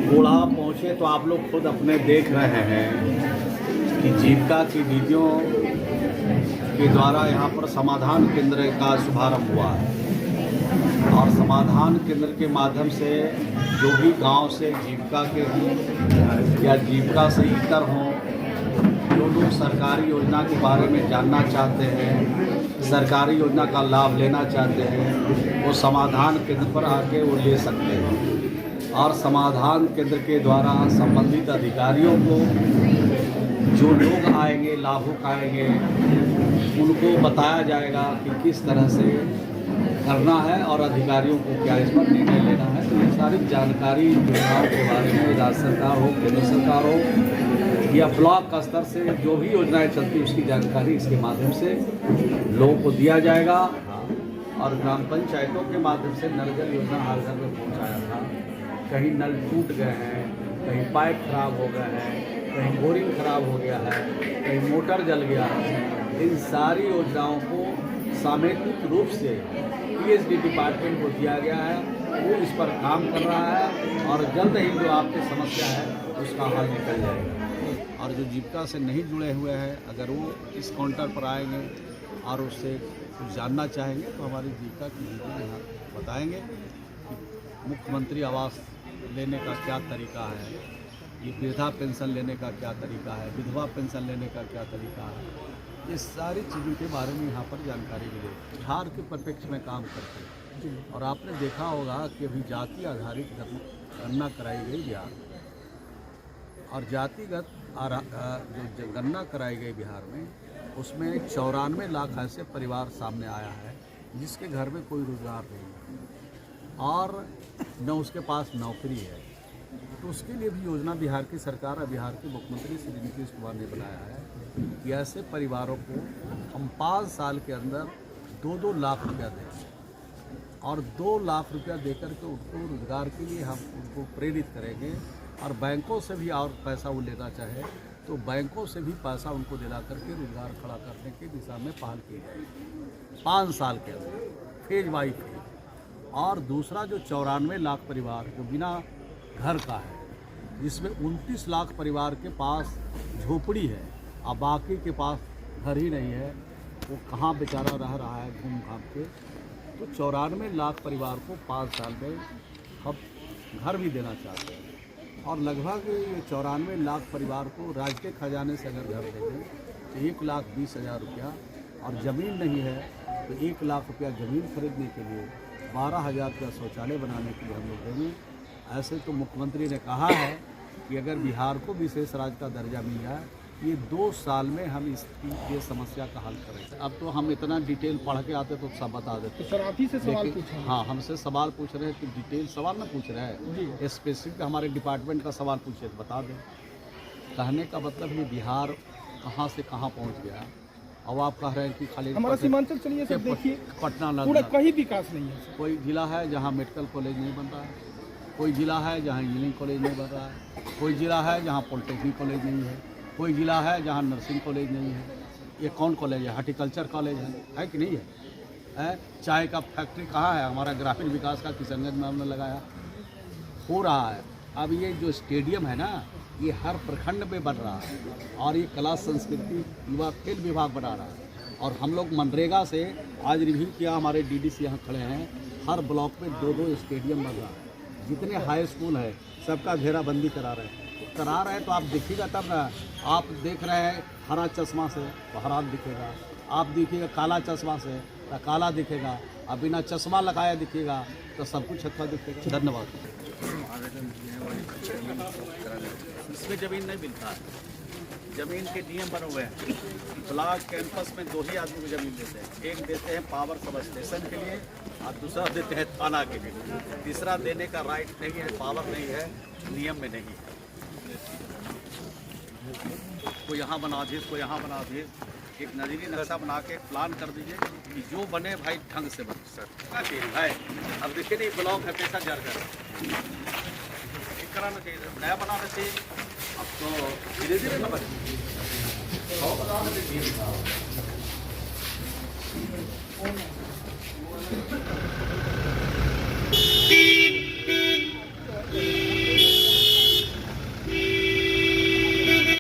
बूढ़ा पहुँचे तो आप लोग खुद अपने देख रहे हैं कि जीविका की दीदियों के द्वारा यहाँ पर समाधान केंद्र का शुभारंभ हुआ है और समाधान केंद्र के माध्यम से जो भी गांव से जीविका के हों या जीविका से इतर हों, जो लोग सरकारी योजना के बारे में जानना चाहते हैं, सरकारी योजना का लाभ लेना चाहते हैं, वो समाधान केंद्र पर आके वो ले सकते हैं। और समाधान केंद्र के द्वारा संबंधित अधिकारियों को जो लोग आएंगे, लाभुक आएंगे, उनको बताया जाएगा कि किस तरह से करना है और अधिकारियों को क्या इस पर निर्णय लेना है। तो ये सारी जानकारी योजनाओं के बारे में राज्य सरकार हो, केंद्र सरकार हो या ब्लॉक का स्तर से जो भी योजनाएं चलती उसकी जानकारी इसके माध्यम से लोगों को दिया जाएगा। और ग्राम पंचायतों के माध्यम से नल जल योजना हर घर में पहुँचाया था। कहीं नल टूट गए हैं, कहीं पाइप खराब हो गए हैं, कहीं बोरिंग खराब हो गया है, कहीं मोटर जल गया है। इन सारी योजनाओं को सामूहिक रूप से पीएचडी डिपार्टमेंट को दिया गया है, वो इस पर काम कर रहा है और जल्द ही जो आपकी समस्या है उसका हल निकल जाएगा। और जो जीविका से नहीं जुड़े हुए हैं, अगर वो इस काउंटर पर आएंगे और उससे कुछ जानना चाहेंगे तो हमारी जीविका की दीदी यहाँ बताएंगे कि मुख्यमंत्री आवास लेने का क्या तरीका है, ये वृद्धा पेंशन लेने का क्या तरीका है, विधवा पेंशन लेने का क्या तरीका है, ये सारी चीज़ों के बारे में यहाँ पर जानकारी मिले। बिहार के परिप्रेक्ष्य में काम करते हैं और आपने देखा होगा कि अभी जाति आधारित गणना कराई गई बिहार में और जातिगत जो गणना कराई गई बिहार में उसमें 94 लाख ऐसे परिवार सामने आया है जिसके घर में कोई रोजगार नहीं है और न उसके पास नौकरी है। तो उसके लिए भी योजना बिहार की सरकार और बिहार के मुख्यमंत्री श्री नीतीश कुमार ने बनाया है कि ऐसे परिवारों को हम 5 साल के अंदर 2-2 लाख रुपया देंगे और 2 लाख रुपया देकर के उनको रोजगार के लिए हम उनको प्रेरित करेंगे। और बैंकों से भी और पैसा वो लेना चाहे तो बैंकों से भी पैसा उनको दिला करके रोजगार खड़ा करने की दिशा में पहल की जाएगी 5 साल के अंदर, फेज बाई फेज। और दूसरा जो 94 लाख परिवार जो बिना घर का है, जिसमें 29 लाख परिवार के पास झोपड़ी है और बाकी के पास घर ही नहीं है, वो कहाँ बेचारा रह रहा है घूम घाम के। तो 94 लाख परिवार को 5 साल में हम घर भी देना चाहते हैं और लगभग ये 94 लाख परिवार को राज्य के खजाने से अगर घर देंगे तो 1,20,000 रुपया और ज़मीन नहीं है तो 1 लाख रुपया ज़मीन खरीदने के लिए 12,000 रुपया शौचालय बनाने के लिए हम लोग देंगे। ऐसे तो मुख्यमंत्री ने कहा है कि अगर बिहार को विशेष राज्य का दर्जा मिल जाए ये 2 साल में हम इसकी ये समस्या का हल करेंगे। अब तो हम इतना डिटेल पढ़ के आते तो सब बता देते। तो सर आप ही से सवाल पूछें। हाँ, हमसे सवाल पूछ रहे हैं कि डिटेल सवाल ना पूछ रहे हैं, स्पेसिफिक हमारे डिपार्टमेंट का सवाल पूछे तो बता दें। कहने का मतलब ये बिहार कहाँ से कहाँ पहुँच गया। अब आप कह रहे हैं कि खाली हमारा सीमांचल चलिए सर, देखिए पटना न पूरा कहीं विकास नहीं है। कोई जिला है जहाँ मेडिकल कॉलेज नहीं बन रहा है, कोई जिला है जहाँ इंजीनियरिंग कॉलेज नहीं बन रहा है, कोई जिला है जहाँ पॉलिटेक्निक कॉलेज नहीं है, कोई जिला है जहाँ नर्सिंग कॉलेज नहीं है। ये कौन कॉलेज है? हार्टिकल्चर कॉलेज है कि नहीं है? चाय का फैक्ट्री कहाँ है? हमारा ग्रामीण विकास का किशनगंज में हमने लगाया, हो रहा है। अब ये जो स्टेडियम है ना, ये हर प्रखंड में बन रहा है और ये कला संस्कृति युवा खेल विभाग बना रहा है। और हम लोग मनरेगा से आज रिव्यू किया, हमारे डीडीसी यहाँ खड़े हैं, हर ब्लॉक में 2-2 स्टेडियम बन रहा है। जितने हाई स्कूल है सबका घेराबंदी करा रहे हैं तो आप देखिएगा तब ना। आप देख रहे हैं हरा चश्मा से तो हरा दिखेगा, आप देखिएगा काला चश्मा से तो काला दिखेगा, अब बिना चश्मा लगाया दिखेगा तो सब कुछ अच्छा दिखेगा। धन्यवाद। इसमें ज़मीन नहीं मिलता है, ज़मीन के नियम बने हुए हैं। ब्लॉक कैंपस में 2 ही आदमी को ज़मीन देते हैं, एक देते हैं पावर सब स्टेशन के लिए और दूसरा देते हैं थाना के लिए। तीसरा देने का राइट नहीं है, पावर नहीं है, नियम में नहीं है। को यहाँ बना दीजिए, को यहाँ बना दीजिए, एक नजरी नक्शा बना के प्लान कर दीजिए कि जो बने भाई ढंग से बने। सर क्या चाहिए है? अब देखिए नहीं ब्लॉक है कैसा जर्जर, ठीक कराना चाहिए, नया बनाना चाहिए। अब तो धीरे धीरे न बने।